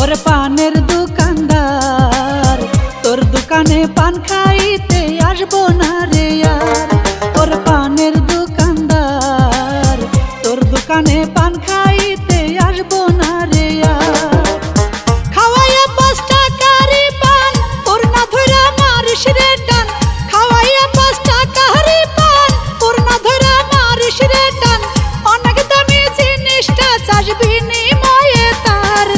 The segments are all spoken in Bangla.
ওরে পানের দোকানদার, তোর দোকানে পান খাইতে আসবো না রে আর। ওরে পানের দোকানদার, তোর দোকানে পান খাইতে আসবো না রে আর। খাওয়াইয়া 5 টাকারই পান তোর না ধইরা মারিস রে টান। খাওয়াইয়া 5 টাকারই পান তোর না ধইরা মারিস রে টান। অনেক দামি জিনিসটা চাস বিনিময়ে তার।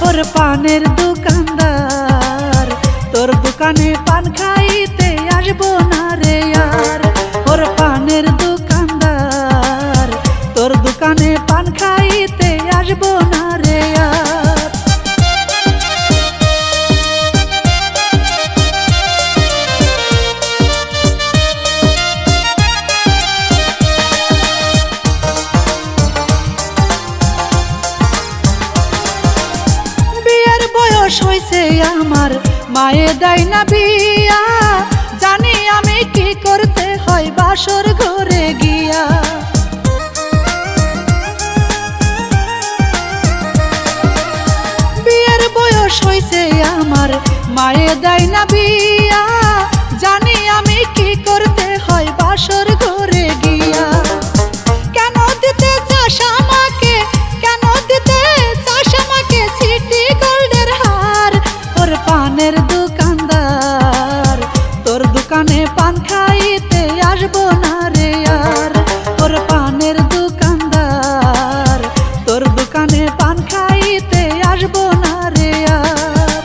ওর পানের দোকানদার, তোর দোকানে পান খাইতে আসবো না রে আর। ওর পানের দোকানদার, তোর দোকানে পান খাইতে আসবো না রে আর। বিয়ের বয়স হইছে আমার, মায়ে দেয় না বিয়া। জানি আমি কি করতে হয় বাসর ঘরে গিয়া। বিয়ের বয়স হইছে আমার, মায়ে দেয় না বিয়া। জানি আমি কি করতে হয় বাসর ঘরে গিয়া। কেন দিতে চাস আমাকে, কেন দিতে চাস আমাকে সিটি গোল্ডের হার। ওর পানের দোকানদার, তোর দোকানে পান খাইতে আসবো না রে আর। ওর পানের দোকানদার, তোর দোকানে পান খাইতে আসবো না রে আর।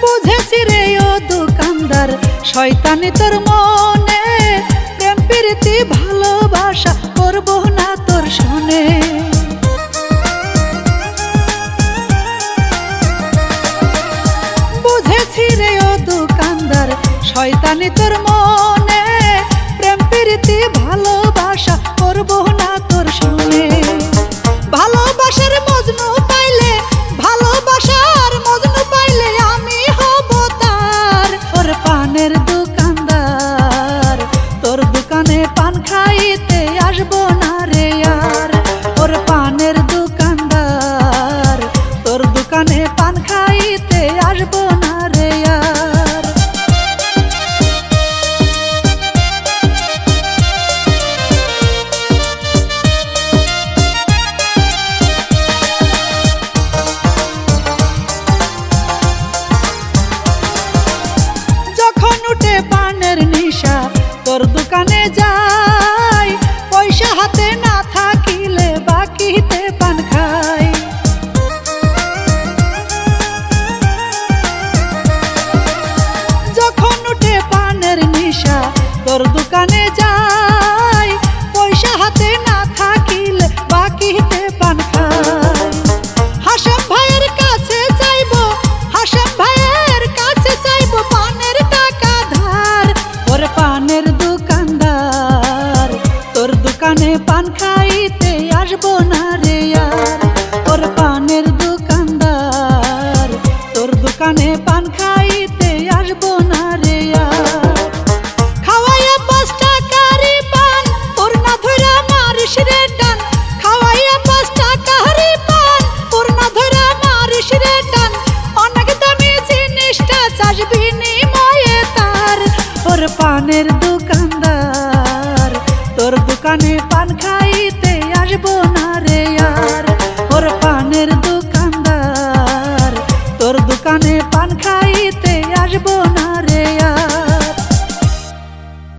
বুঝেছি রে ও দোকানদার, শয়তানি তোর মনে। প্রেম প্রীতি ভালোবাসা করবো না তোর শোনে। বুঝেছি রে ও দোকানদার, শয়তানি তোর মনে। প্রেম প্রীতি ভালোবাসা করবো না তোর শোনে। ভালোবাসার মজনু পাইলে, ভালোবাসার মজনু পাইলে আমি হব তার। ওর পানের দোকানদার, তোর দোকানে পান খাইতে আসবো না রে আর। ওর পানের দোকানদার, তোর দোকানে পান খাইতে আসবো না রে আর। যখন উঠে পানের নিশা তোর দোকানে যাই। পয়সা হাতে না থাকিলে বাকিতে পান খাই। যখন উঠে পানের নিশা তোর দোকানে যাই। পয়সা হাতে না থাকিলে বাকিতে পান খাই। হাসেম ভাইয়ের কাছে চাইবো, হাসেম ভাইয়ের কাছে চাইবো পানের টাকা ধার। ওর পানের দোকানদার, তোর দোকানে পান খাইতে আসবো না রে আর। ওর পানের দোকানদার, তোর দোকানে পান খাইতে আসবো না রে আর। খাওয়াইয়া 5 টাকারই পান তোর না ধইরা মারিস রে টান। খাওয়াইয়া 5 টাকারই পান তোর না ধইরা মারিস রে টান। অনেক দামি জিনিসটা চাস বিনিময়ে তার। ওর পানের দোকানদার, তোর দোকানে পান খাইতে আসবো না